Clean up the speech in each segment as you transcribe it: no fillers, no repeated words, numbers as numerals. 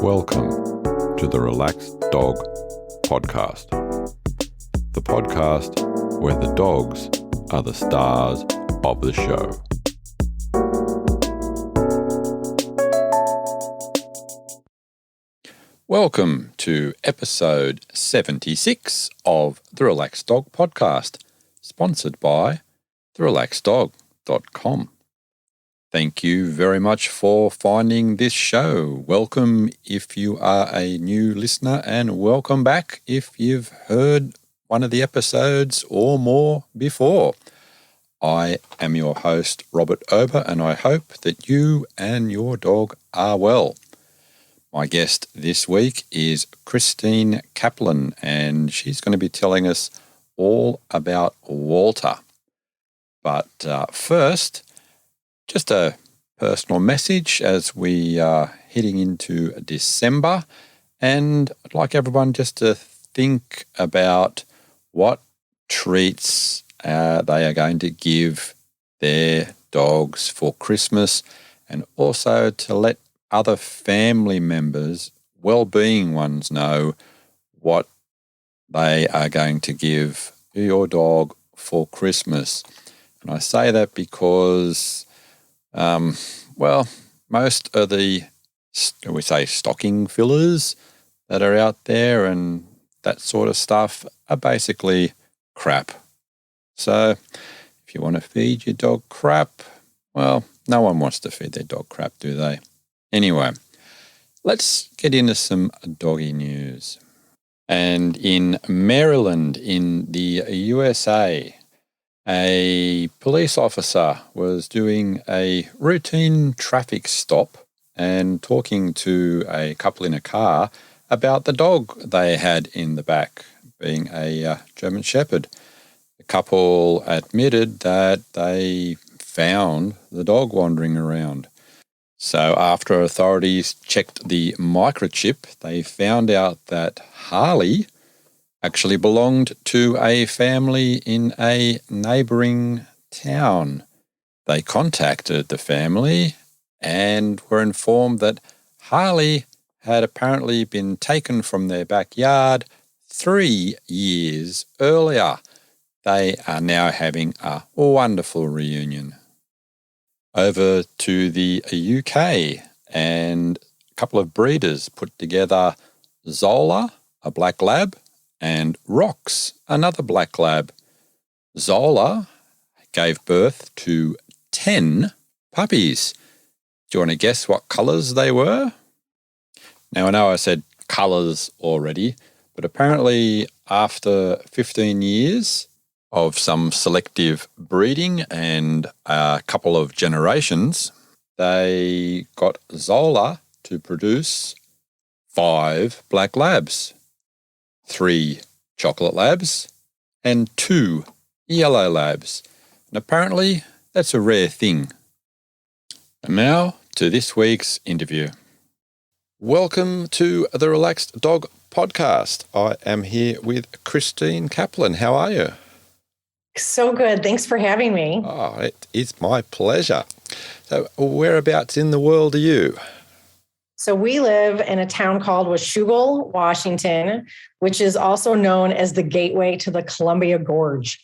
Welcome to the Relaxed Dog Podcast, the podcast where the dogs are the stars of the show. Welcome to episode 76 of the Relaxed Dog Podcast, sponsored by therelaxeddog.com. Thank you very much for finding this show. Welcome if you are a new listener, and welcome back if you've heard one of the episodes or more before. I am your host, Robert Ober, and I hope that you and your dog are well. My guest this week is Christine Caplan, and she's going to be telling us all about Walter. But first, just a personal message as we are heading into December, and I'd like everyone just to think about what treats they are going to give their dogs for Christmas, and also to let other family members, well-being ones, know what they are going to give your dog for Christmas. And I say that because most of the, we say, stocking fillers that are out there and that sort of stuff are basically crap. So if you want to feed your dog crap, well, no one wants to feed their dog crap, do they? Anyway, let's get into some doggy news. And in Maryland, in the USA, a police officer was doing a routine traffic stop and talking to a couple in a car about the dog they had in the back, being a German Shepherd. The couple admitted that they found the dog wandering around. So after authorities checked the microchip, they found out that Harley actually belonged to a family in a neighbouring town. They contacted the family and were informed that Harley had apparently been taken from their backyard 3 years earlier. They are now having a wonderful reunion. Over to the UK, and a couple of breeders put together Zola, a black lab, and Rox, another black lab. Zola gave birth to 10 puppies. Do you want to guess what colours they were? Now, I know I said colours already, but apparently after 15 years of some selective breeding and a couple of generations, they got Zola to produce 5 black labs, 3 chocolate labs, and 2 yellow labs. And apparently that's a rare thing. And now to this week's interview. Welcome to the Relaxed Dog Podcast. I am here with Christine Caplan. How are you? So good. Thanks for having me. Oh, it is my pleasure. So whereabouts in the world are you? So we live in a town called Washougal, Washington, which is also known as the gateway to the Columbia Gorge.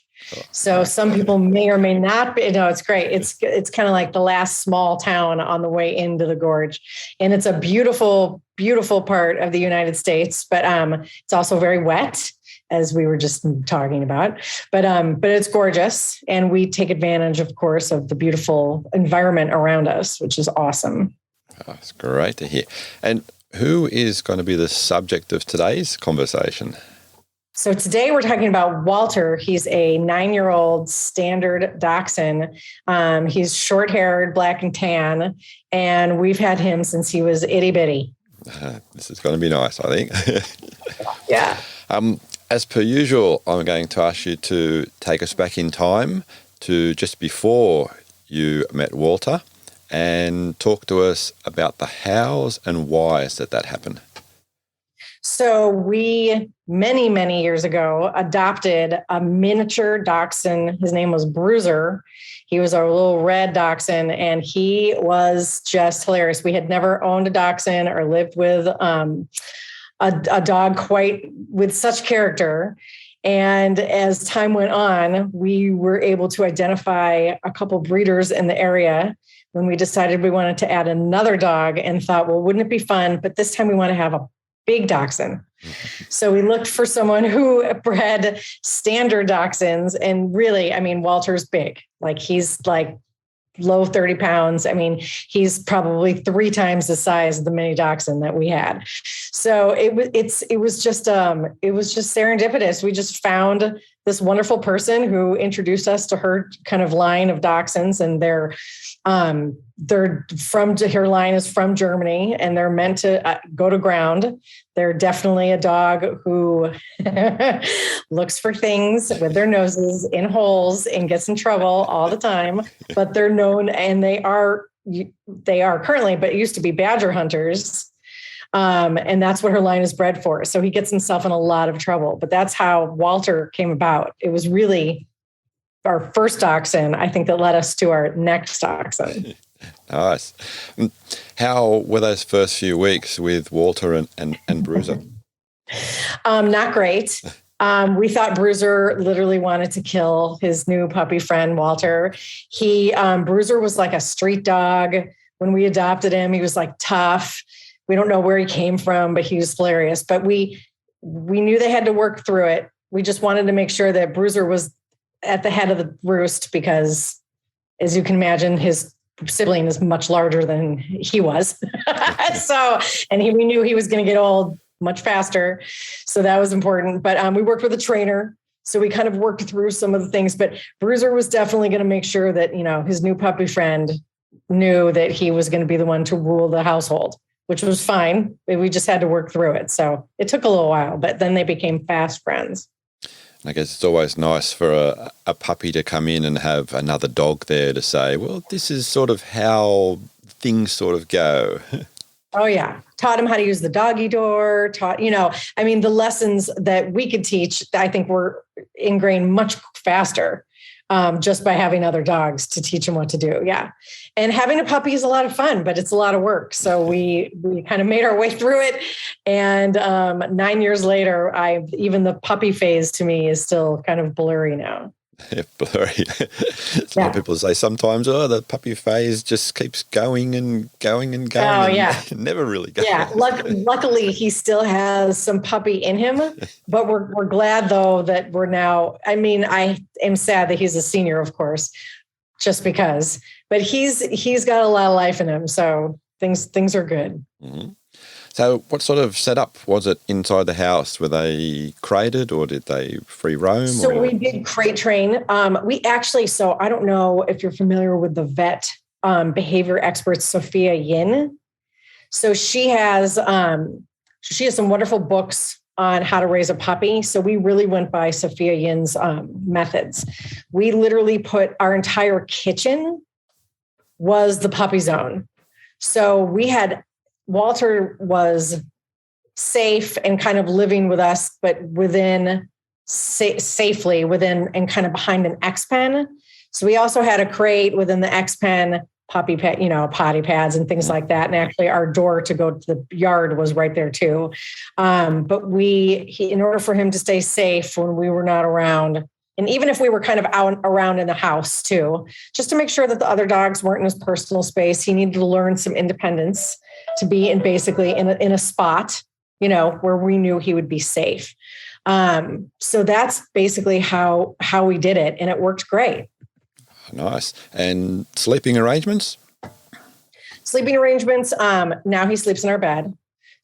So some people may or may not be, no, it's great. It's kind of like the last small town on the way into the gorge. And it's a beautiful, beautiful part of the United States, but it's also very wet, as we were just talking about, but it's gorgeous. And we take advantage, of course, of the beautiful environment around us, which is awesome. Oh, it's great to hear. And who is going to be the subject of today's conversation? So today we're talking about Walter. He's a 9-year-old standard Dachshund. He's short-haired, black and tan, and we've had him since he was itty bitty. This is going to be nice, I think. Yeah. As per usual, I'm going to ask you to take us back in time to just before you met Walter and talk to us about the hows and whys that happened. So we, many, many years ago, adopted a miniature dachshund. His name was Bruiser. He was our little red dachshund, and he was just hilarious. We had never owned a dachshund or lived with a dog quite with such character. And as time went on, we were able to identify a couple breeders in the area when we decided we wanted to add another dog and thought, well, wouldn't it be fun? But this time we want to have a big dachshund. So we looked for someone who bred standard dachshunds. And really, I mean, Walter's big. Like he's like low 30 pounds. I mean, he's probably 3 times the size of the mini dachshund that we had. So it was just serendipitous. We just found this wonderful person who introduced us to her kind of line of dachshunds, and her line is from Germany, and they're meant to go to ground. They're definitely a dog who looks for things with their noses in holes and gets in trouble all the time, but they're known, and they are currently, but it used to be badger hunters. And that's what her line is bred for. So he gets himself in a lot of trouble, but that's how Walter came about. It was really our first dachshund, I think, that led us to our next dachshund. Nice. How were those first few weeks with Walter and Bruiser? Not great. We thought Bruiser literally wanted to kill his new puppy friend, Walter. Bruiser was like a street dog. When we adopted him, he was like tough. We don't know where he came from, but he was hilarious. But we knew they had to work through it. We just wanted to make sure that Bruiser was at the head of the roost because, as you can imagine, his sibling is much larger than he was. We knew he was going to get old much faster. So that was important. But we worked with a trainer. So we kind of worked through some of the things. But Bruiser was definitely going to make sure that, his new puppy friend knew that he was going to be the one to rule the household, which was fine. We just had to work through it. So it took a little while, but then they became fast friends. I guess it's always nice for a puppy to come in and have another dog there to say, well, this is sort of how things sort of go. Oh, yeah. Taught him how to use the doggy door, the lessons that we could teach, I think were ingrained much faster just by having other dogs to teach him what to do. Yeah. And having a puppy is a lot of fun, but it's a lot of work. So we kind of made our way through it. And 9 years later, even the puppy phase to me is still kind of blurry now. Yeah, blurry. A lot of people say sometimes, the puppy phase just keeps going and going and going. Oh, yeah. And never really goes. Yeah. Luckily, he still has some puppy in him, but we're glad, though, that we're now, I am sad that he's a senior, of course, just because, but he's got a lot of life in him. So things are good. Mm-hmm. So what sort of setup was it inside the house? Were they crated or did they free roam? So we did crate train. So I don't know if you're familiar with the vet behavior expert, Sophia Yin. So she has some wonderful books on how to raise a puppy. So we really went by Sophia Yin's methods. We literally put our entire kitchen was the puppy zone. So Walter was safe and kind of living with us, but safely within and kind of behind an X pen. So we also had a crate within the X pen, puppy pet, potty pads and things like that. And actually our door to go to the yard was right there too. But in order for him to stay safe when we were not around, and even if we were kind of out around in the house too, just to make sure that the other dogs weren't in his personal space, he needed to learn some independence to be in a spot, where we knew he would be safe. So that's basically how we did it. And it worked great. Nice. And sleeping arrangements? Now he sleeps in our bed.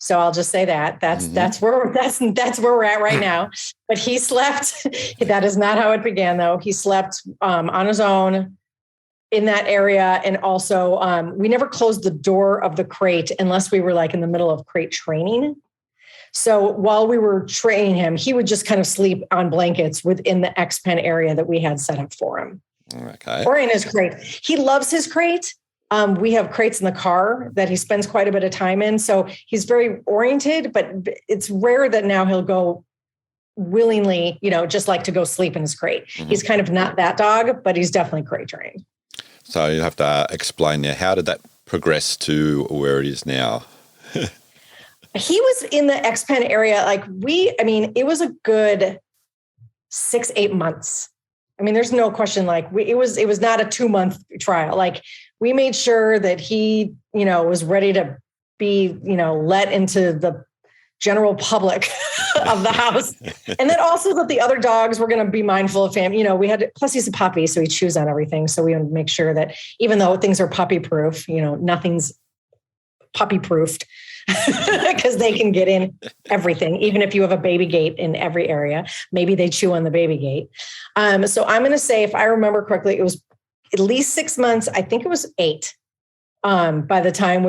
So I'll just say that's where we're at right now. But he slept. That is not how it began, though. He slept on his own in that area. And also we never closed the door of the crate unless we were like in the middle of crate training. So while we were training him, he would just kind of sleep on blankets within the X pen area that we had set up for him. Okay. Or in his crate. He loves his crate. We have crates in the car that he spends quite a bit of time in. So he's very oriented, but it's rare that now he'll go willingly, just like to go sleep in his crate. Mm-hmm. He's kind of not that dog, but he's definitely crate trained. So you have to explain now, how did that progress to where it is now? He was in the X-Pen area. It was a good 6-8 months. There's no question. It was not a 2-month trial. We made sure that he, was ready to be, let into the general public of the house. And then also that the other dogs were going to be mindful of him. Plus he's a puppy, so he chews on everything. So we want to make sure that even though things are puppy proof, nothing's puppy proofed because they can get in everything. Even if you have a baby gate in every area, maybe they chew on the baby gate. So I'm going to say, if I remember correctly, it was at least 6 months. I think it was 8 by the time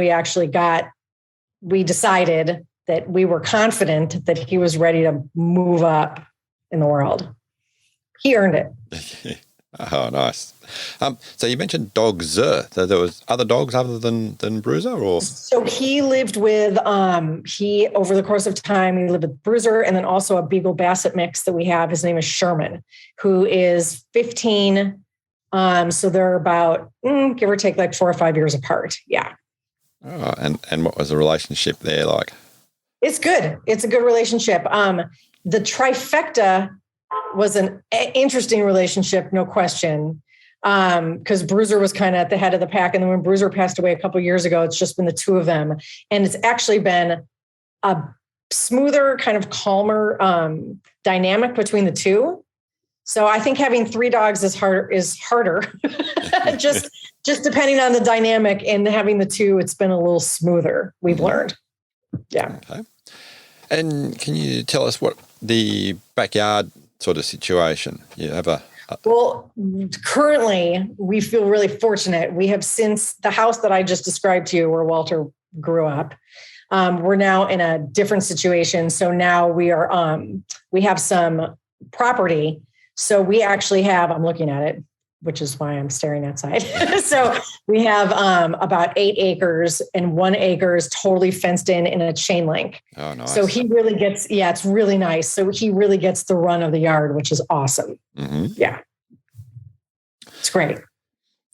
we decided that we were confident that he was ready to move up in the world. He earned it. Oh, nice. So you mentioned dogs. So there was other dogs other than Bruiser, or? So he lived with, over the course of time, he lived with Bruiser and then also a Beagle Basset mix that we have. His name is Sherman, who is 15. So they're about, give or take, 4 or 5 years apart. Yeah. Oh, and what was the relationship there like? It's good. It's a good relationship. The trifecta was an interesting relationship, no question. Because Bruiser was kind of at the head of the pack. And then when Bruiser passed away a couple of years ago, it's just been the two of them. And it's actually been a smoother, kind of calmer dynamic between the two. So I think having 3 dogs is harder. just depending on the dynamic, and having the 2, it's been a little smoother. We've learned. Yeah. Okay. And can you tell us what the backyard sort of situation you have Well, currently we feel really fortunate. We have, since the house that I just described to you where Walter grew up, we're now in a different situation. So now we have some property. So we actually have, I'm looking at it, which is why I'm staring outside. So we have about 8 acres, and 1 acre is totally fenced in a chain link. Oh, nice. So he really gets, it's really nice. So he really gets the run of the yard, which is awesome. Mm-hmm. Yeah. It's great.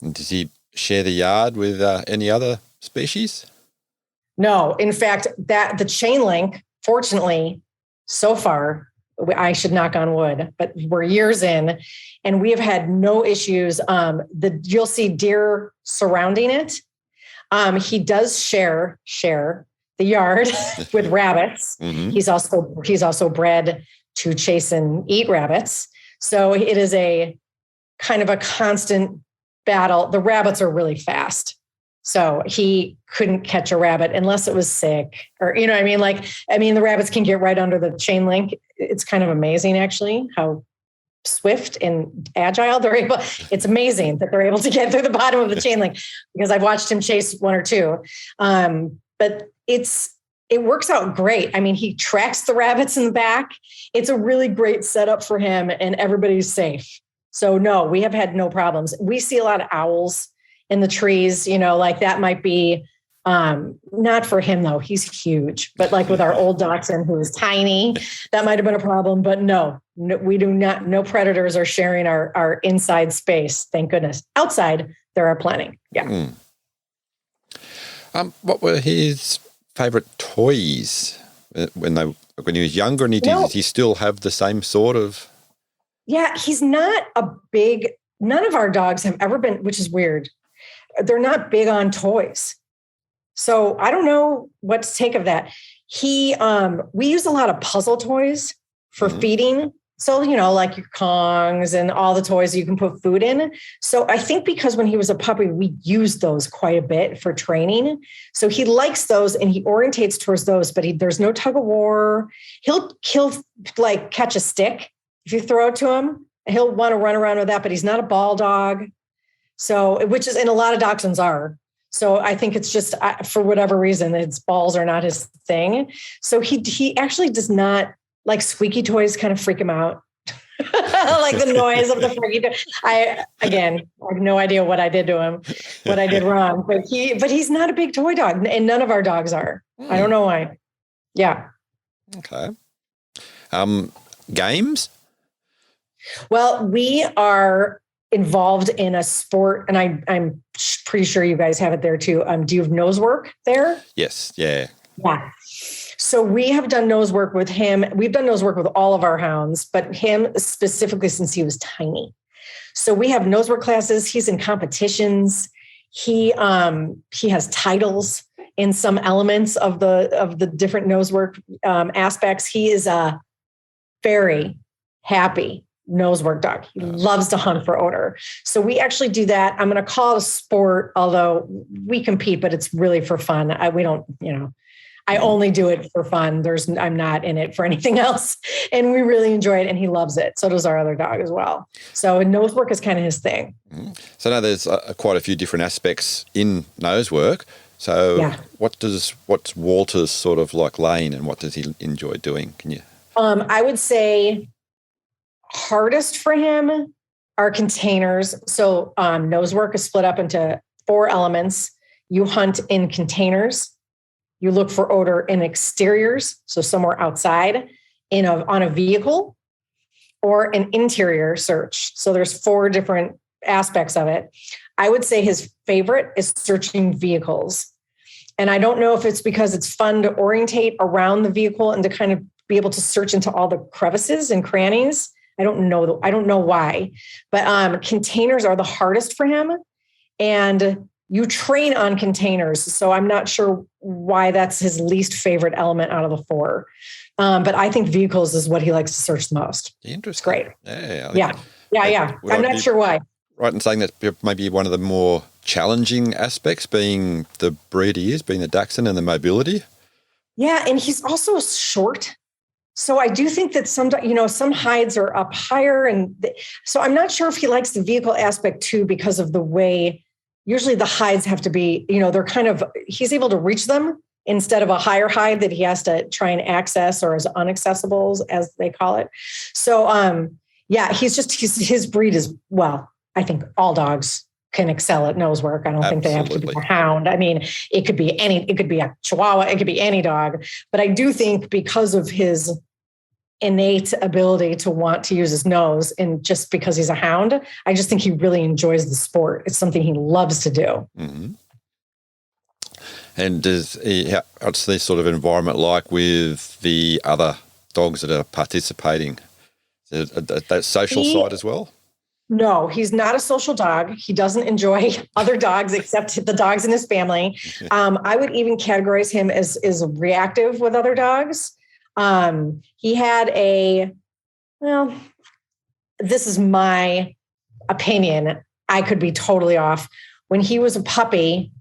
And does he share the yard with any other species? No, in fact, the chain link, fortunately, so far, I should knock on wood, but we're years in and we have had no issues. You'll see deer surrounding it. He does share the yard with rabbits. Mm-hmm. He's also bred to chase and eat rabbits. So it is a kind of a constant battle. The rabbits are really fast. So he couldn't catch a rabbit unless it was sick, or, the rabbits can get right under the chain link. It's kind of amazing, actually, how swift and agile they're able. It's amazing that they're able to get through the bottom of the chain link, because I've watched him chase 1 or 2. But it works out great. He tracks the rabbits in the back. It's a really great setup for him, and everybody's safe. So no, we have had no problems. We see a lot of owls in the trees, that might be, not for him though. He's huge, but with our old Dachshund, who is tiny, that might've been a problem, but no, we do not, no predators are sharing our inside space. Thank goodness. Outside there are plenty. Yeah. What were his favorite toys when he was younger, and does he still have the same sort of? Yeah, he's not none of our dogs have ever been, which is weird. They're not big on toys. So I don't know what to take of that. We use a lot of puzzle toys for feeding. So, like your Kongs and all the toys you can put food in. So I think because when he was a puppy, we used those quite a bit for training. So he likes those and he orientates towards those, but there's no tug of war. He'll catch a stick if you throw it to him. He'll want to run around with that, but he's not a ball dog. So, and a lot of Dachshunds are. So I think it's just, for whatever reason, his balls are not his thing. So he actually does not, like, squeaky toys kind of freak him out. like the noise of the freaky dog. I have no idea what I did to him, what I did wrong, but he's not a big toy dog, and none of our dogs are. I don't know why. Yeah. Okay. Games? Well, we are involved in a sport, and I'm pretty sure you guys have it there too. Do you have nose work there? Yes. Yeah. Yeah. So we have done nose work with him. We've done nose work with all of our hounds, but him specifically since he was tiny. So we have nose work classes. He's in competitions. He has titles in some elements of the different nose work aspects. He is a very happy nose work dog. He loves to hunt for odor. So we actually do that. I'm going to call it a sport, although we compete, but it's really for fun. I only do it for fun. I'm not in it for anything else. And we really enjoy it. And he loves it. So does our other dog as well. So nose work is kind of his thing. So now there's quite a few different aspects in nose work. So yeah. What's Walter's sort of like lane, and what does he enjoy doing? Can you? I would say hardest for him are containers. So nose work is split up into 4 elements. You hunt in containers. You look for odor in exteriors, so somewhere outside, on a vehicle, or an interior search. So there's 4 different aspects of it. I would say his favorite is searching vehicles. And I don't know if it's because it's fun to orientate around the vehicle and to kind of be able to search into all the crevices and crannies. I don't know why, but containers are the hardest for him. And you train on containers. So I'm not sure why that's his least favorite element out of the 4. But I think vehicles is what he likes to search the most. Interesting. It's great. Yeah. I'm not sure why. Right in saying that maybe one of the more challenging aspects being the breed he is, being the Dachshund, and the mobility. Yeah. And he's also short. So I do think that some hides are up higher. So I'm not sure if he likes the vehicle aspect too, because of the way usually the hides have to be, he's able to reach them instead of a higher hide that he has to try and access, or as unaccessible as they call it. So, his breed is, well, I think all dogs can excel at nose work. I don't think they have to be a hound. I mean, it could be a Chihuahua, it could be any dog. But I do think because of his innate ability to want to use his nose, and just because he's a hound, I just think he really enjoys the sport. It's something he loves to do. Mm-hmm. And what's this sort of environment like with the other dogs that are participating? Is it that social side as well? No, he's not a social dog. He doesn't enjoy other dogs except the dogs in his family. I would even categorize him as reactive with other dogs. He had this is my opinion. I could be totally off. When he was a puppy,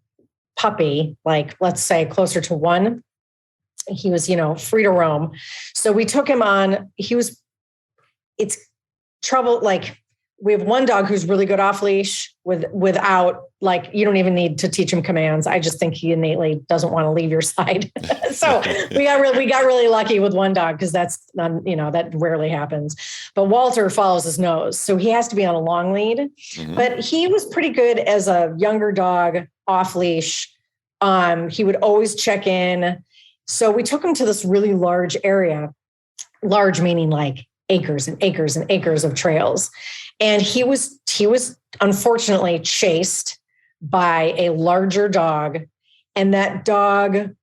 like let's say closer to 1, he was, free to roam. So we took him on, it's trouble. Like we have one dog who's really good off leash without, like, you don't even need to teach him commands. I just think he innately doesn't want to leave your side. So we got really lucky with one dog, because that's that rarely happens. But Walter follows his nose, so he has to be on a long lead. Mm-hmm. But he was pretty good as a younger dog off leash. He would always check in. So we took him to this really large area, large meaning like acres and acres and acres of trails. And he was unfortunately chased by a larger dog, and that dog,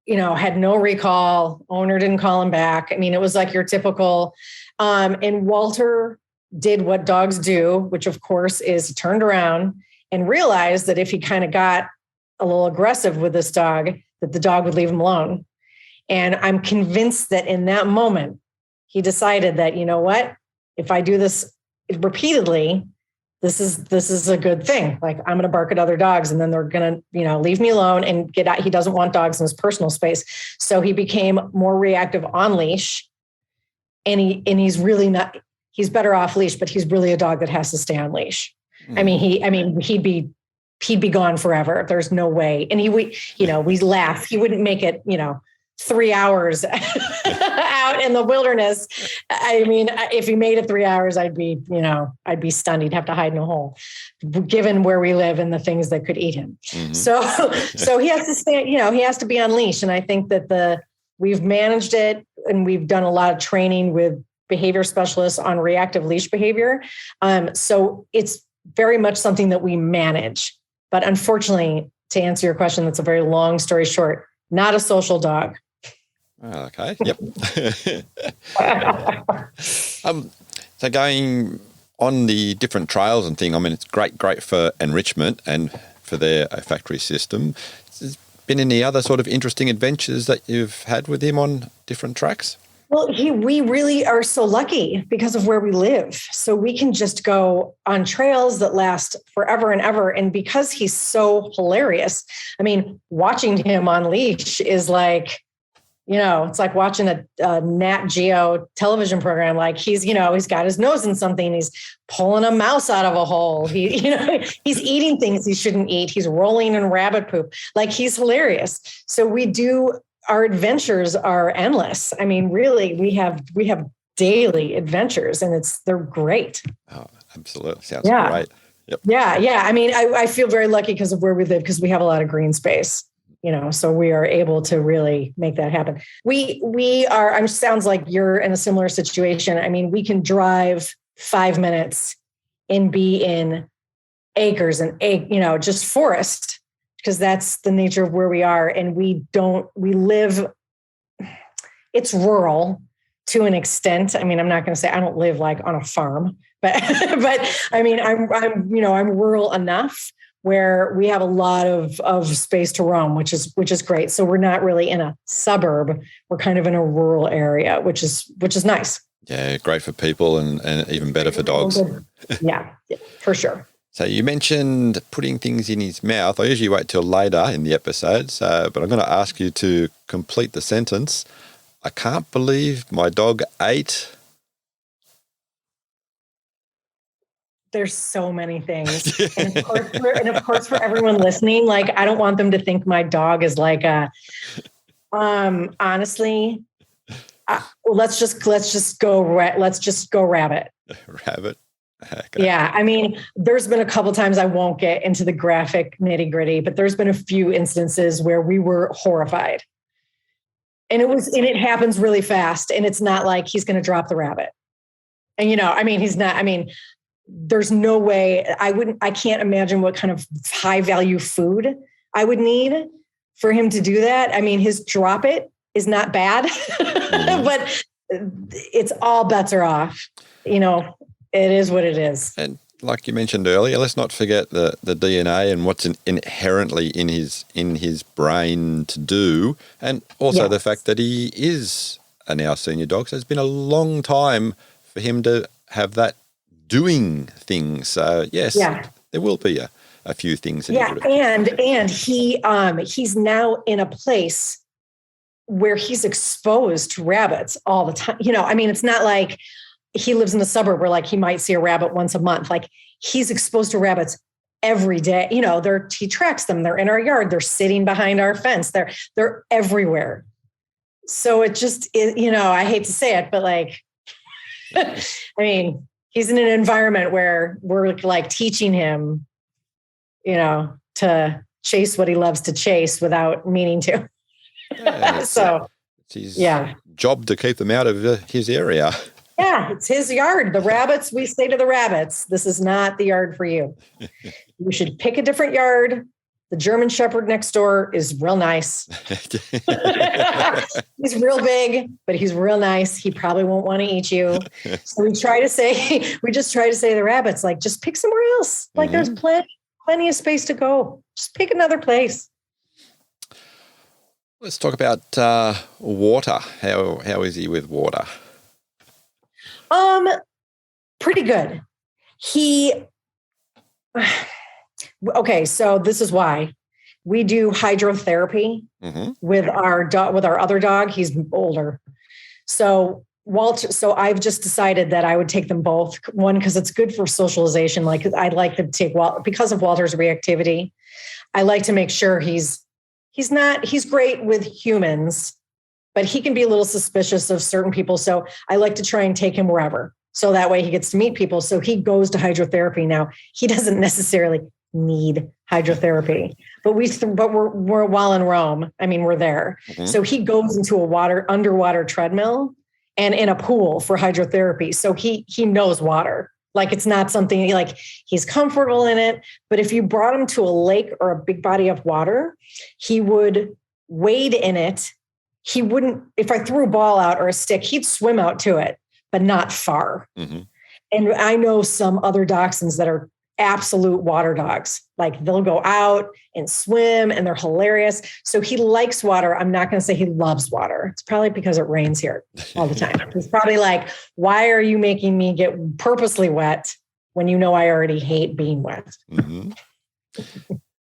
had no recall. Owner didn't call him back. I mean, it was like your typical, and Walter did what dogs do, which of course is turned around and realized that if he kind of got a little aggressive with this dog, that the dog would leave him alone. And I'm convinced that in that moment, he decided that, what, if I do this repeatedly, this is a good thing. Like, I'm going to bark at other dogs, and then they're going to, leave me alone and get out. He doesn't want dogs in his personal space. So he became more reactive on leash, and he's really not, he's better off leash, but he's really a dog that has to stay on leash. Mm. He'd be gone forever. There's no way. And we laugh. He wouldn't make it, 3 hours out in the wilderness. I mean, if he made it 3 hours, I'd be stunned. He'd have to hide in a hole, given where we live and the things that could eat him. Mm-hmm. So he has to stay, he has to be on leash. And I think that we've managed it, and we've done a lot of training with behavior specialists on reactive leash behavior. So it's very much something that we manage. But unfortunately, to answer your question, that's a very long story short, not a social dog. Okay. Yep. So going on the different trails and thing, I mean, it's great for enrichment and for their olfactory system. Has been any other sort of interesting adventures that you've had with him on different tracks? Well, we really are so lucky because of where we live. So we can just go on trails that last forever and ever. And because he's so hilarious, I mean, watching him on leash is like, it's like watching a Nat Geo television program. Like he's got his nose in something. He's pulling a mouse out of a hole. He's eating things he shouldn't eat. He's rolling in rabbit poop. Like he's hilarious. So our adventures are endless. I mean, really, we have daily adventures, and they're great. Oh, absolutely. Sounds great. Yep. Yeah. I mean, I feel very lucky because of where we live, because we have a lot of green space. So we are able to really make that happen. We are, sounds like you're in a similar situation. I mean, we can drive 5 minutes and be in acres and just forest, because that's the nature of where we are. And we live, it's rural to an extent. I mean, I'm not going to say I don't live like on a farm, but I mean, I'm rural enough where we have a lot of space to roam, which is great. So we're not really in a suburb. We're kind of in a rural area, which is nice. Yeah, great for people and even better for dogs. Yeah, for sure. So you mentioned putting things in his mouth. I usually wait till later in the episode, but I'm going to ask you to complete the sentence. I can't believe my dog ate. There's so many things. And of course, for everyone listening, like, I don't want them to think my dog is like honestly, let's just go rabbit. Rabbit. Okay. Yeah. I mean, there's been a couple times, I won't get into the graphic nitty gritty, but there's been a few instances where we were horrified, and it happens really fast. And it's not like he's going to drop the rabbit. And, he's not, there's no way I can't imagine what kind of high value food I would need for him to do that. I mean, his drop it is not bad, but it's all bets are off. It is what it is. And like you mentioned earlier, let's not forget the DNA and what's inherently in his brain to do. And also the fact that he is a now senior dog. So it's been a long time for him to have that doing things. So yes, there will be a few things. And he's now in a place where he's exposed to rabbits all the time. It's not like he lives in the suburb where like he might see a rabbit once a month. Like he's exposed to rabbits every day. He tracks them. They're in our yard. They're sitting behind our fence. They're everywhere. So it just is, I hate to say it, but like, he's in an environment where we're like teaching him, to chase what he loves to chase without meaning to. So it's his job to keep them out of his area. Yeah, it's his yard. The rabbits, we say to the rabbits, this is not the yard for you. You should pick a different yard. The German Shepherd next door is real nice. He's real big, but he's real nice. He probably won't want to eat you. So we just try to say to the rabbits, like, just pick somewhere else. Like there's plenty of space to go. Just pick another place. Let's talk about water. How is he with water? Pretty good. Okay, so this is why we do hydrotherapy with our other dog. He's older. So Walter, I've just decided that I would take them both. One, because it's good for socialization. Like I'd like to take because of Walter's reactivity. I like to make sure he's great with humans, but he can be a little suspicious of certain people. So I like to try and take him wherever. So that way he gets to meet people. So he goes to hydrotherapy now. He doesn't necessarily need hydrotherapy, but we're while in Rome. I mean, we're there. Mm-hmm. So he goes into a underwater treadmill and in a pool for hydrotherapy. So he knows water. Like it's not something like he's comfortable in it. But if you brought him to a lake or a big body of water, he would wade in it. He wouldn't, if I threw a ball out or a stick, he'd swim out to it, but not far. Mm-hmm. And I know some other dachshunds that are absolute water dogs. Like they'll go out and swim and they're hilarious. So he likes water. I'm not going to say he loves water. It's probably because it rains here all the time. He's probably like, why are you making me get purposely wet when you know I already hate being wet? Mm-hmm.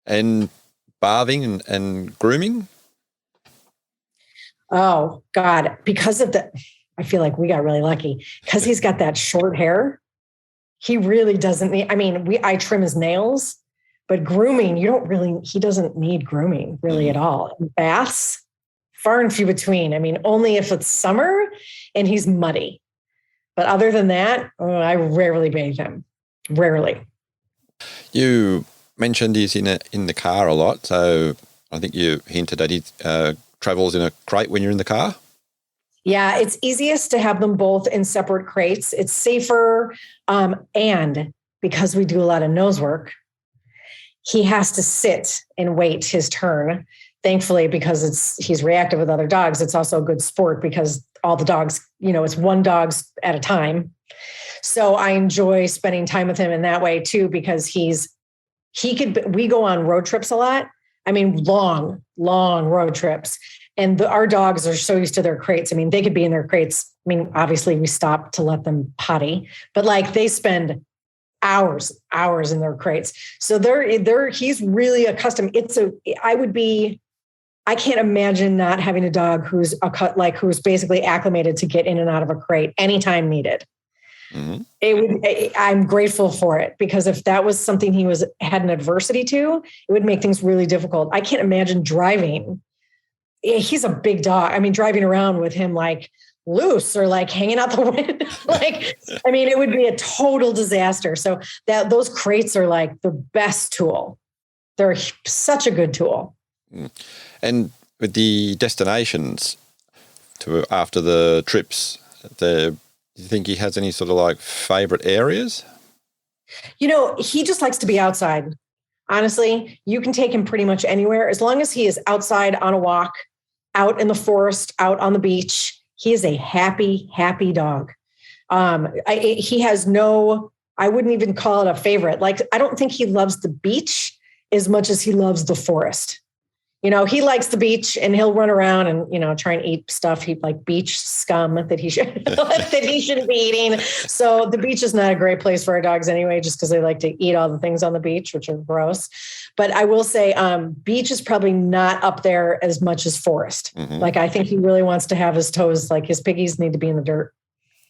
And bathing and grooming? Oh God, because of I feel like we got really lucky because he's got that short hair. He really doesn't need, I trim his nails, but grooming, he doesn't need grooming really at all. Baths, far and few between. Only if it's summer and he's muddy. But other than that, I rarely bathe him. Rarely. You mentioned he's in the car a lot. So I think you hinted that he travels in a crate when you're in the car. Yeah, it's easiest to have them both in separate crates. It's safer. And because we do a lot of nose work, he has to sit and wait his turn. Thankfully, because he's reactive with other dogs, it's also a good sport because all the dogs, it's one dog at a time. So I enjoy spending time with him in that way too, because we go on road trips a lot. Long road trips. And our dogs are so used to their crates. They could be in their crates. Obviously we stop to let them potty, but like they spend hours in their crates. So he's really accustomed. I can't imagine not having a dog who's basically acclimated to get in and out of a crate anytime needed. Mm-hmm. I'm grateful for it because if that was something he had an adversity to, it would make things really difficult. I can't imagine driving. He's a big dog. Driving around with him like loose or like hanging out the window. It would be a total disaster. So those crates are like the best tool. They're such a good tool. And with the destinations after the trips, do you think he has any sort of like favorite areas? He just likes to be outside. Honestly, you can take him pretty much anywhere as long as he is outside on a walk, out in the forest, out on the beach. He is a happy, happy dog. He has I wouldn't even call it a favorite. Like, I don't think he loves the beach as much as he loves the forest. He likes the beach and he'll run around and, try and eat stuff. He like beach scum that he shouldn't be eating. So the beach is not a great place for our dogs anyway, just because they like to eat all the things on the beach, which are gross. But I will say beach is probably not up there as much as forest. Mm-hmm. Like, I think he really wants to have his toes, like his piggies need to be in the dirt.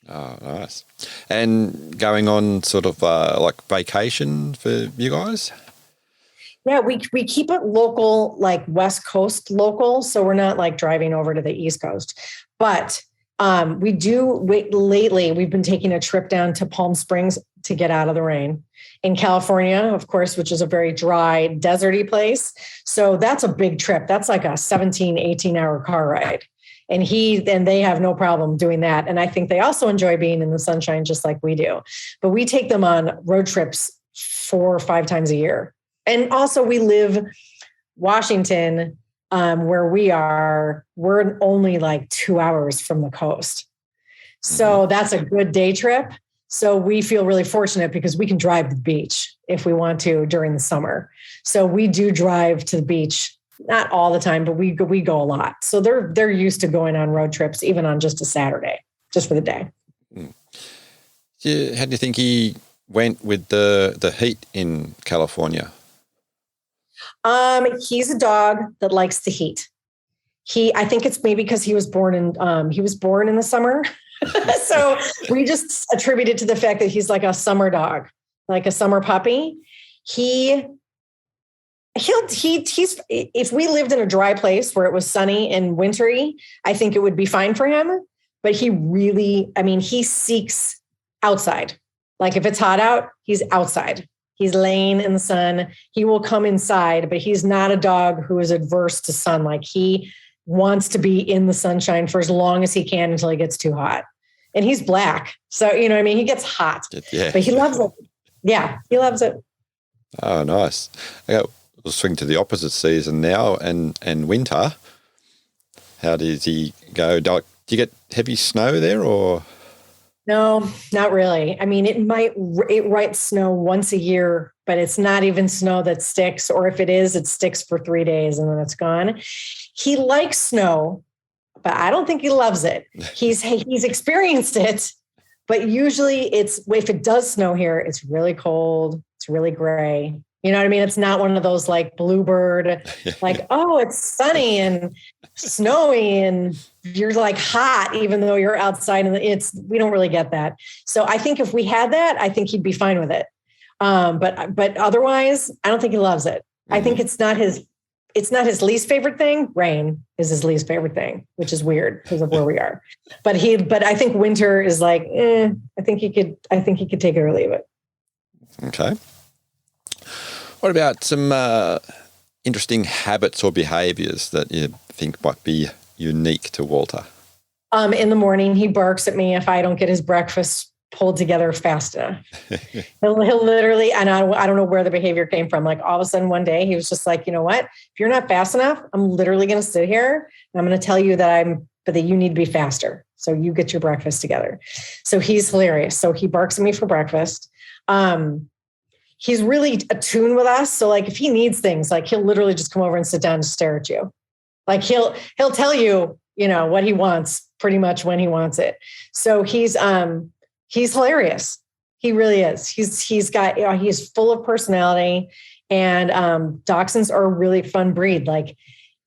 Oh, nice. And going on sort of like vacation for you guys? Yeah, we keep it local, like West Coast local. So we're not like driving over to the East Coast. But lately, we've been taking a trip down to Palm Springs to get out of the rain. In California, of course, which is a very dry, deserty place. So that's a big trip. That's like a 17, 18-hour car ride. And they have no problem doing that. And I think they also enjoy being in the sunshine just like we do. But we take them on road trips 4 or 5 times a year. And also we live Washington, where we are, we're only like 2 hours from the coast. So that's a good day trip. So we feel really fortunate because we can drive to the beach if we want to during the summer. So we do drive to the beach, not all the time, but we go a lot. So they're used to going on road trips, even on just a Saturday, just for the day. Yeah, how do you think he went with the heat in California? He's a dog that likes the heat. I think it's maybe because he was born in the summer. So we just attribute it to the fact that he's like a summer dog, like a summer puppy. He he's if we lived in a dry place where it was sunny and wintry, I think it would be fine for him. But he seeks outside. Like if it's hot out, he's outside. He's laying in the sun. He will come inside, but he's not a dog who is adverse to sun. Like he wants to be in the sunshine for as long as he can until he gets too hot. And he's black. So, you know what I mean? He gets hot, yeah. But he loves it. Yeah, he loves it. Oh, nice. Okay, we'll swing to the opposite season now and winter. How does he go? Do you get heavy snow there or? No, not really. I mean, it might snow once a year, but it's not even snow that sticks. Or if it is, it sticks for 3 days and then it's gone. He likes snow, but I don't think he loves it. He's experienced it, but usually if it does snow here, it's really cold. It's really gray. You know what I mean? It's not one of those like bluebird, like, oh, it's sunny and snowy and you're like hot, even though you're outside and we don't really get that. So I think if we had that, I think he'd be fine with it. But otherwise, I don't think he loves it. I think it's not his least favorite thing. Rain is his least favorite thing, which is weird because of where we are. But I think winter is like, I think he could take it or leave it. Okay. What about some interesting habits or behaviors that you think might be unique to Walter? In the morning, he barks at me if I don't get his breakfast pulled together fast enough. He'll literally, and I don't know where the behavior came from. Like all of a sudden one day he was just like, you know what? If you're not fast enough, I'm literally going to sit here and I'm going to tell you that you need to be faster. So you get your breakfast together. So he's hilarious. So he barks at me for breakfast. He's really attuned with us. So like if he needs things, like he'll literally just come over and sit down and stare at you. Like he'll tell you, what he wants pretty much when he wants it. So he's hilarious. He really is. He's full of personality, and Dachshunds are a really fun breed. Like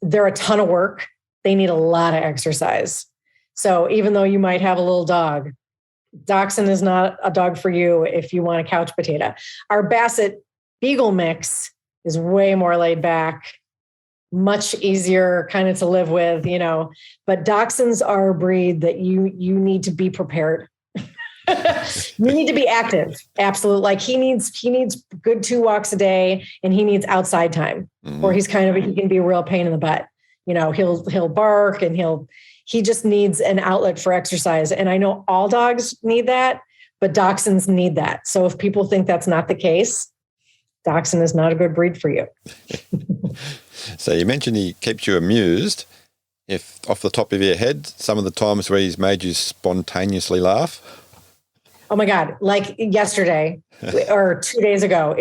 they're a ton of work. They need a lot of exercise. So even though you might have a little dog, Dachshund is not a dog for you if you want a couch potato. Our Basset Beagle mix is way more laid back, much easier kind of to live with, but Dachshunds are a breed that you need to be prepared. You need to be active. Absolutely. Like he needs good 2 walks a day and he needs outside time, or he can be a real pain in the butt. He'll bark and he just needs an outlet for exercise. And I know all dogs need that, but Dachshunds need that. So if people think that's not the case, Dachshund is not a good breed for you. So you mentioned he keeps you amused. If off the top of your head, some of the times where he's made you spontaneously laugh? Oh my God. Like yesterday or 2 days ago,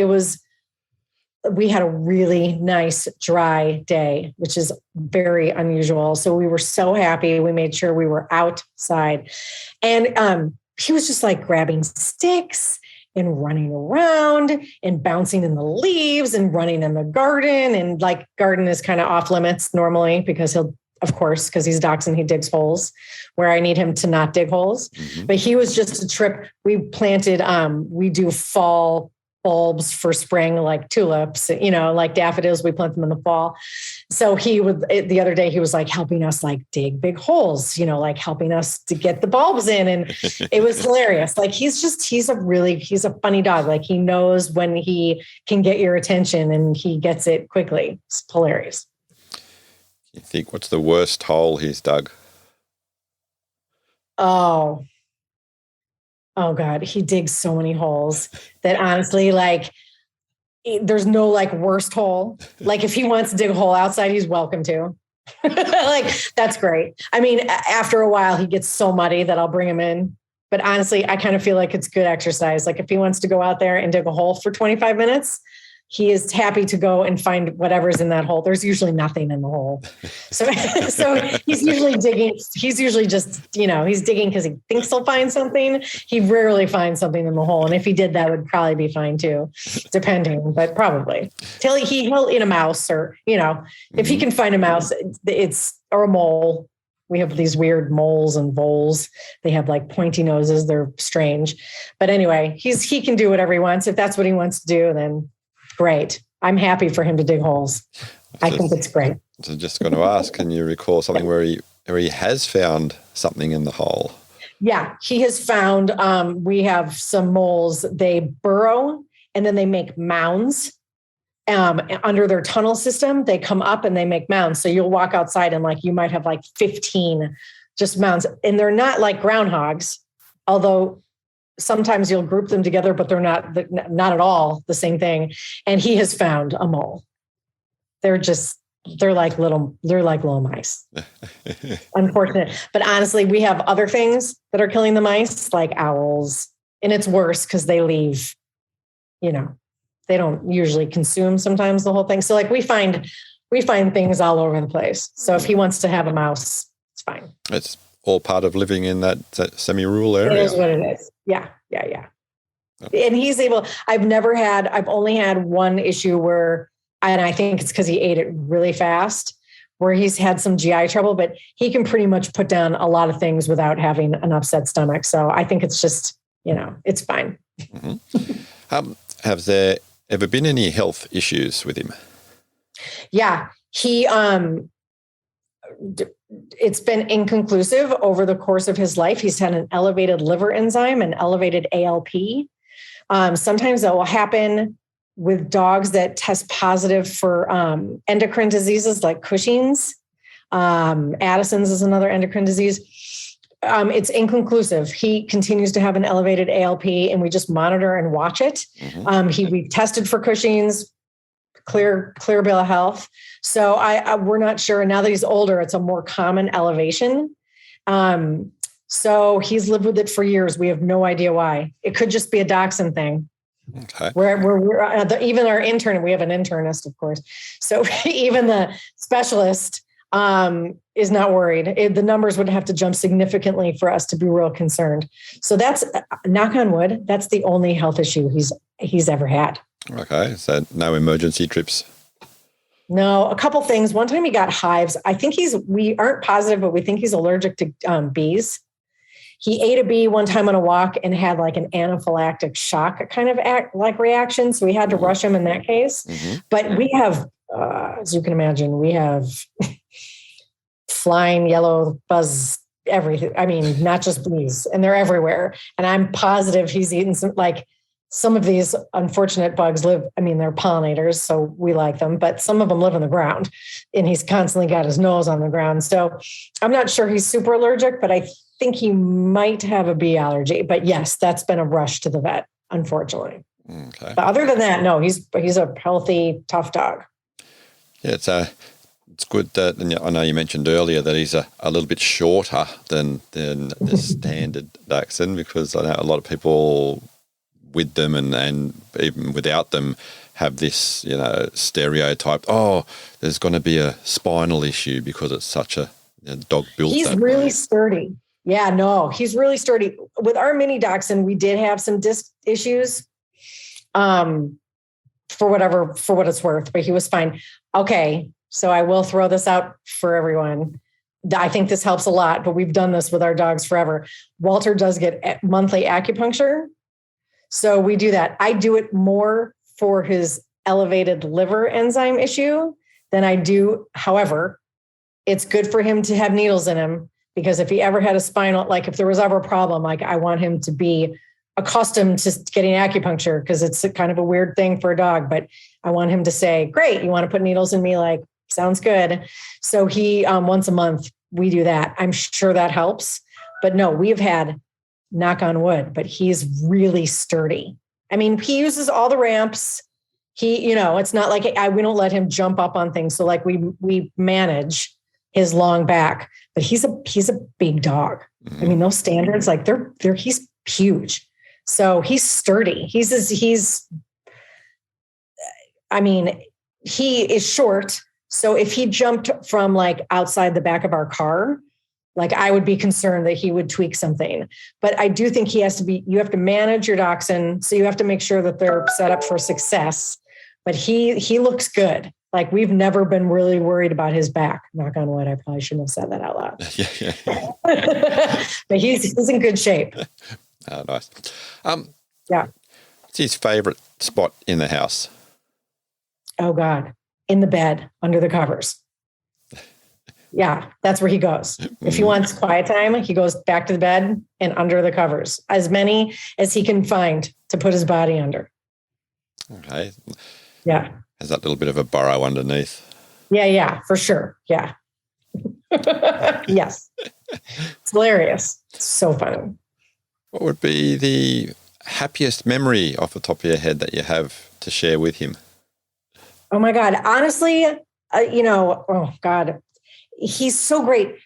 we had a really nice dry day, which is very unusual. So we were so happy. We made sure we were outside, and he was just like grabbing sticks and running around and bouncing in the leaves and running in the garden. And like garden is kind of off limits normally because because he's Dachshund, he digs holes where I need him to not dig holes. Mm-hmm. But he was just a trip. We planted, we do fall bulbs for spring, like tulips, like daffodils, we plant them in the fall. So the other day he was like helping us like dig big holes, like helping us to get the bulbs in. And it was hilarious. Like he's a funny dog. Like he knows when he can get your attention and he gets it quickly. It's hilarious. You think what's the worst hole he's dug? Oh God, he digs so many holes that honestly, like there's no like worst hole. Like if he wants to dig a hole outside, he's welcome to. Like that's great. I mean, after a while he gets so muddy that I'll bring him in. But honestly, I kind of feel like it's good exercise. Like if he wants to go out there and dig a hole for 25 minutes, he is happy to go and find whatever's in that hole. There's usually nothing in the hole. So he's usually digging. He's usually just, he's digging because he thinks he'll find something. He rarely finds something in the hole. And if he did, that would probably be fine too, depending, but probably. Till he'll eat a mouse or, if he can find a mouse, or a mole. We have these weird moles and voles. They have like pointy noses. They're strange. But anyway, he can do whatever he wants. If that's what he wants to do, then great. I'm happy for him to dig holes. I think it's great. So just going to ask, can you recall something where he has found something in the hole? Yeah, he has found, we have some moles, they burrow and then they make mounds under their tunnel system. They come up and they make mounds. So you'll walk outside and like, you might have like 15 just mounds, and they're not like groundhogs, although sometimes you'll group them together, but they're not at all the same thing. And he has found a mole. They're like little mice. Unfortunate. But honestly, we have other things that are killing the mice, like owls. And it's worse because they leave, they don't usually consume sometimes the whole thing. So like we find things all over the place. So if he wants to have a mouse, it's fine. It's all part of living in that semi-rural area. It is what it is. Yeah. And he's able, I've only had one issue where, and I think it's because he ate it really fast, where he's had some GI trouble, but he can pretty much put down a lot of things without having an upset stomach. So I think it's just, it's fine. Mm-hmm. Have there ever been any health issues with him? Yeah, he, it's been inconclusive over the course of his life. He's had an elevated liver enzyme, an elevated ALP. Sometimes that will happen with dogs that test positive for endocrine diseases like Cushing's. Addison's is another endocrine disease. It's inconclusive. He continues to have an elevated ALP, and we just monitor and watch it. Mm-hmm. We tested for Cushing's, clear bill of health. So we're not sure. Now that he's older, it's a more common elevation. So he's lived with it for years. We have no idea why. It could just be a dachshund thing. Okay. We're even our intern, we have an internist, of course. So even the specialist is not worried. The numbers would have to jump significantly for us to be real concerned. So that's, knock on wood, that's the only health issue he's ever had. Okay. So no emergency trips. No, a couple things. One time he got hives. I think we aren't positive, but we think he's allergic to bees. He ate a bee one time on a walk and had like an anaphylactic shock kind of reaction. So we had to rush him in that case. Mm-hmm. But we have, as you can imagine, we have flying yellow buzz, everything. I mean, not just bees, and they're everywhere. And I'm positive he's eaten some of these unfortunate bugs they're pollinators, so we like them, but some of them live on the ground, and he's constantly got his nose on the ground. So I'm not sure he's super allergic, but I think he might have a bee allergy. But yes, that's been a rush to the vet, unfortunately. Okay. But other than that, no, he's a healthy, tough dog. Yeah, it's good that, and I know you mentioned earlier that he's a little bit shorter than the standard Dachshund, because I know a lot of people with them and even without them have this, stereotype, there's going to be a spinal issue because it's such a dog built. He's really sturdy. Yeah, no, he's really sturdy. With our mini dachshund, we did have some disc issues for what it's worth, but he was fine. Okay, so I will throw this out for everyone. I think this helps a lot, but we've done this with our dogs forever. Walter does get monthly acupuncture. So we do that. I do it more for his elevated liver enzyme issue than I do. However, it's good for him to have needles in him, because if he ever had a spinal, like if there was ever a problem, like I want him to be accustomed to getting acupuncture, because it's kind of a weird thing for a dog, but I want him to say, great, you want to put needles in me? Like, sounds good. So he, once a month, we do that. I'm sure that helps, but no, we've had, knock on wood, but he's really sturdy. I mean, he uses all the ramps. He, it's not like we don't let him jump up on things. So like we manage his long back, but he's a big dog. Mm-hmm. I mean, those standards, like he's huge. So he's sturdy. He is short. So if he jumped from like outside the back of our car, like I would be concerned that he would tweak something. But I do think you have to manage your dachshund. So you have to make sure that they're set up for success. But he looks good. Like we've never been really worried about his back. Knock on wood. I probably shouldn't have said that out loud. Yeah. But he's in good shape. Oh, nice. Yeah. What's his favorite spot in the house? Oh God, in the bed, under the covers. Yeah, that's where he goes. If he wants quiet time, he goes back to the bed and under the covers, as many as he can find to put his body under. Okay. Yeah. Has that little bit of a burrow underneath. Yeah, for sure. Yeah. Yes. It's hilarious. It's so funny. What would be the happiest memory off the top of your head that you have to share with him? Oh my God. Honestly, oh God, he's so great.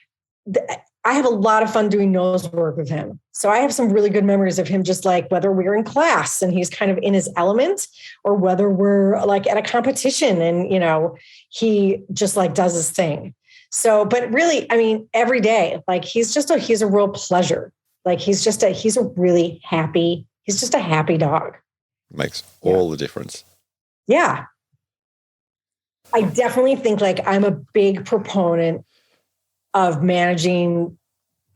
I have a lot of fun doing nose work with him. So I have some really good memories of him, just like whether we're in class and he's kind of in his element, or whether we're like at a competition and, he just like does his thing. So, but really, I mean, every day, like he's a real pleasure. Like he's just a happy dog. Makes all the difference. Yeah. I definitely think like I'm a big proponent of managing,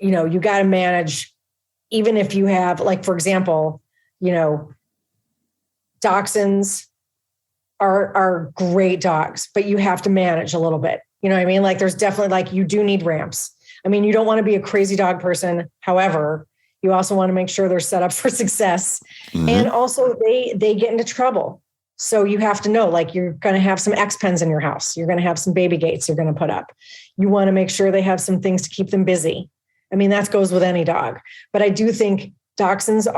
you got to manage, even if you have, like, for example, Dachshunds are great dogs, but you have to manage a little bit. You know what I mean? Like there's definitely like, you do need ramps. I mean, you don't want to be a crazy dog person. However, you also want to make sure they're set up for success. Mm-hmm. And also they get into trouble. So you have to know, like, you're going to have some X pens in your house. You're going to have some baby gates you're going to put up. You want to make sure they have some things to keep them busy. I mean, that goes with any dog. But I do think Dachshunds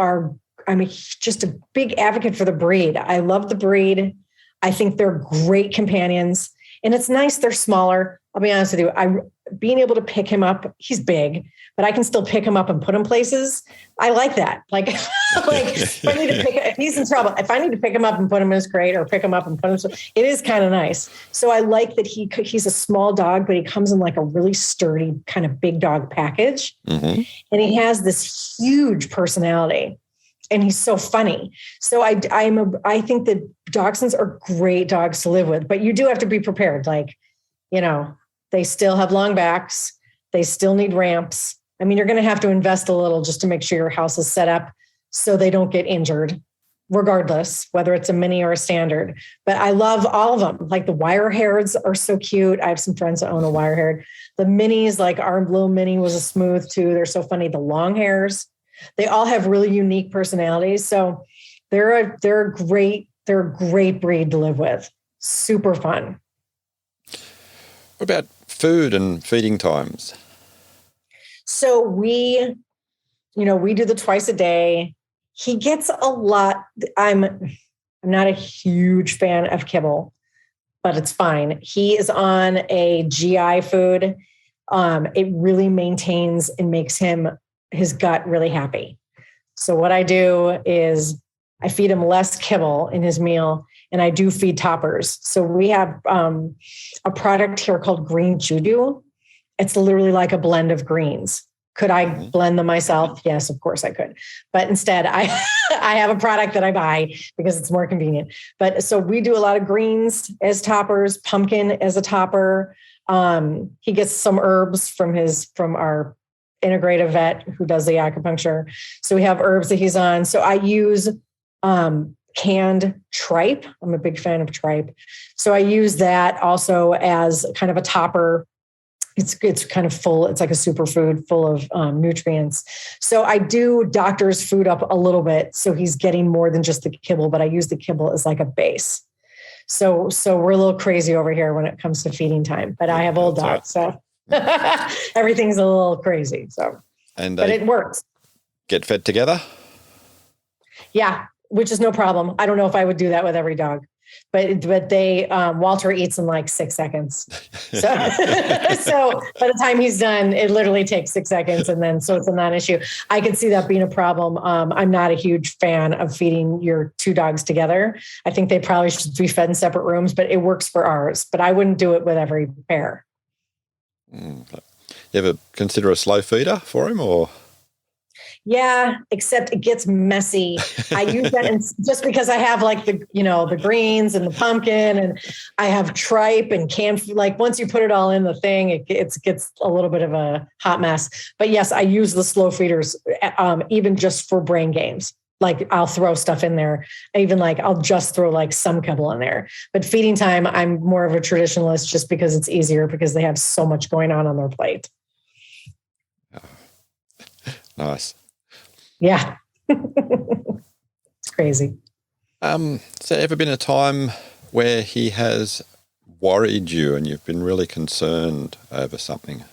I'm just a big advocate for the breed. I love the breed. I think they're great companions. And it's nice they're smaller. I'll be honest with you. Being able to pick him up, he's big, but I can still pick him up and put him places. I like that. Like if I need to if he's in trouble, if I need to pick him up and put him in his crate or pick him up and put him, it is kind of nice. So I like that he's a small dog, but he comes in like a really sturdy kind of big dog package. Mm-hmm. And he has this huge personality. And he's so funny. So I think that Dachshunds are great dogs to live with, but you do have to be prepared. Like, they still have long backs. They still need ramps. I mean, you're going to have to invest a little just to make sure your house is set up so they don't get injured, regardless, whether it's a mini or a standard. But I love all of them. Like the wire hairs are so cute. I have some friends that own a wire haired. The minis, like our little mini was a smooth too. They're so funny. The long hairs, they all have really unique personalities. So they're a great breed to live with. Super fun. What about food and feeding times? So we do the twice a day. He gets a lot. I'm not a huge fan of kibble, but it's fine. He is on a GI food. It really maintains and makes his gut really happy. So what I do is I feed him less kibble in his meal, and I do feed toppers. So we have a product here called Green Juju. It's literally like a blend of greens. Could I blend them myself? Yes, of course I could. But instead, I have a product that I buy because it's more convenient. But so we do a lot of greens as toppers, pumpkin as a topper. He gets some herbs from our integrative vet who does the acupuncture. So we have herbs that he's on. So I use canned tripe. I'm a big fan of tripe. So I use that also as kind of a topper. It's kind of full. It's like a superfood full of nutrients. So I do doctor's food up a little bit. So he's getting more than just the kibble, but I use the kibble as like a base. So we're a little crazy over here when it comes to feeding time, but I have old dogs. So everything's a little crazy. So, but it works. Get fed together? Yeah, which is no problem. I don't know if I would do that with every dog, but they, Walter eats in like 6 seconds. So, so by the time he's done, it literally takes 6 seconds. And then, so it's a non-issue. I can see that being a problem. I'm not a huge fan of feeding your two dogs together. I think they probably should be fed in separate rooms, but it works for ours, but I wouldn't do it with every pair. You ever consider a slow feeder for him or? Yeah, except it gets messy. I use that just because I have like the greens and the pumpkin and I have tripe and canned, like once you put it all in the thing, it gets a little bit of a hot mess. But yes, I use the slow feeders even just for brain games. like I'll throw stuff in there. Even like I'll just throw like some kibble in there. But feeding time, I'm more of a traditionalist just because it's easier because they have so much going on their plate. Nice. Yeah. It's crazy. Has there ever been a time where he has worried you and you've been really concerned over something?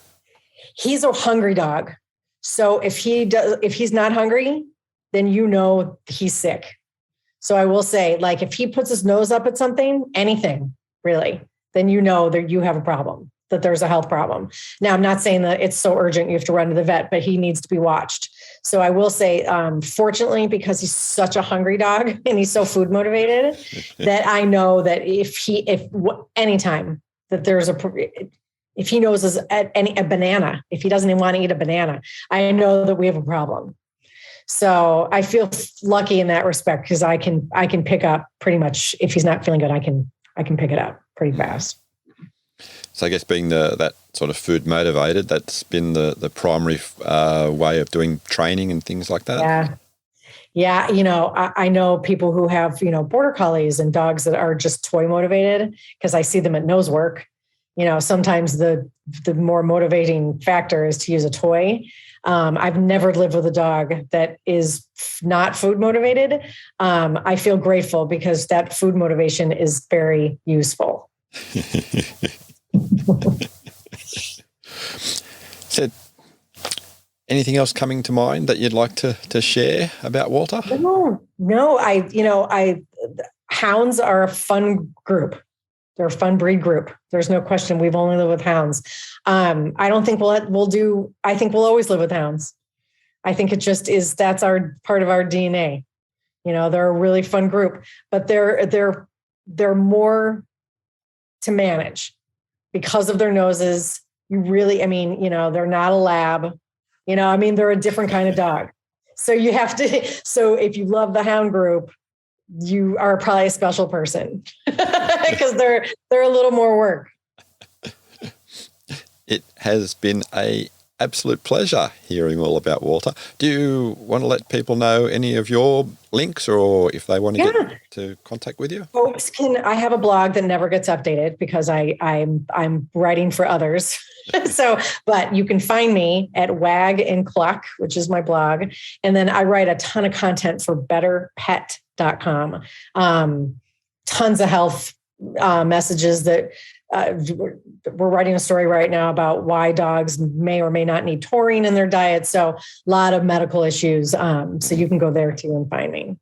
He's a hungry dog. So if he's not hungry, then you know he's sick. So I will say, like, if he puts his nose up at something, anything really, then you know that you have a problem, that there's a health problem. Now, I'm not saying that it's so urgent you have to run to the vet, but he needs to be watched. So I will say, fortunately, because he's such a hungry dog and he's so food motivated, that I know that anytime that there's if he knows a banana, if he doesn't even want to eat a banana, I know that we have a problem. So I feel lucky in that respect because I can pick up pretty much if he's not feeling good, I can pick it up pretty fast. So I guess being that sort of food motivated, that's been the primary way of doing training and things like that. Yeah. Yeah. You know, I know people who have, border collies and dogs that are just toy motivated because I see them at nose work. Sometimes the more motivating factor is to use a toy. I've never lived with a dog that is not food motivated. I feel grateful because that food motivation is very useful. So, anything else coming to mind that you'd like to share about Walter? No. Hounds are a fun group. They're a fun breed group. There's no question. We've only lived with hounds. I don't think I think we'll always live with hounds. I think it just is, that's our part of our DNA. They're a really fun group, but they're more to manage because of their noses. They're not a lab, they're a different kind of dog. So if you love the hound group, you are probably a special person because they're a little more work. It has been a absolute pleasure hearing all about Walter. Do you want to let people know any of your links or if they want to get to contact with you? Folks I have a blog that never gets updated because I'm writing for others. But you can find me at Wag and Cluck, which is my blog. And then I write a ton of content for betterpet.com. Tons of health messages that we're writing a story right now about why dogs may or may not need taurine in their diet. So a lot of medical issues. So you can go there too and find me.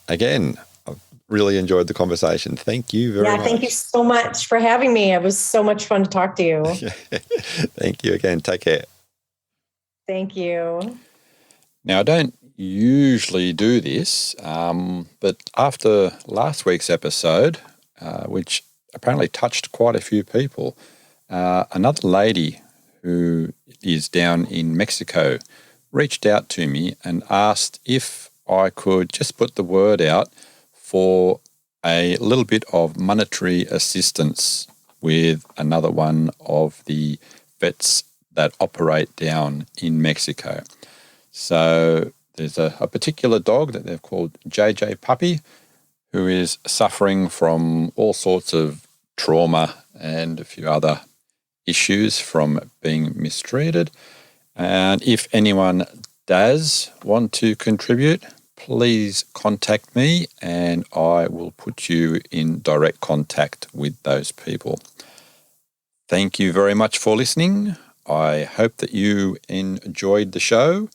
Again, I've really enjoyed the conversation. Thank you very much. Thank you so much for having me. It was so much fun to talk to you. Thank you again. Take care. Thank you. Now, I don't usually do this, but after last week's episode, which apparently touched quite a few people, another lady who is down in Mexico reached out to me and asked if I could just put the word out for a little bit of monetary assistance with another one of the vets that operate down in Mexico. So there's a particular dog that they've called JJ Puppy, who is suffering from all sorts of trauma and a few other issues from being mistreated. And if anyone does want to contribute, please contact me and I will put you in direct contact with those people. Thank you very much for listening. I hope that you enjoyed the show.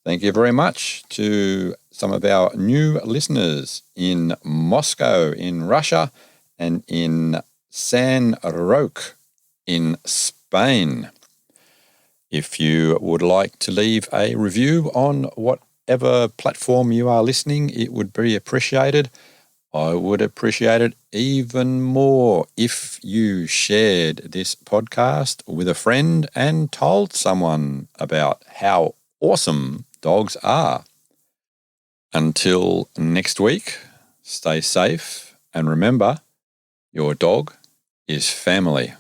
Thank you very much to some of our new listeners in Moscow, in Russia, and in San Roque, in Spain. If you would like to leave a review on whatever platform you are listening, it would be appreciated. I would appreciate it even more if you shared this podcast with a friend and told someone about how awesome dogs are. Until next week, stay safe and remember, your dog is family.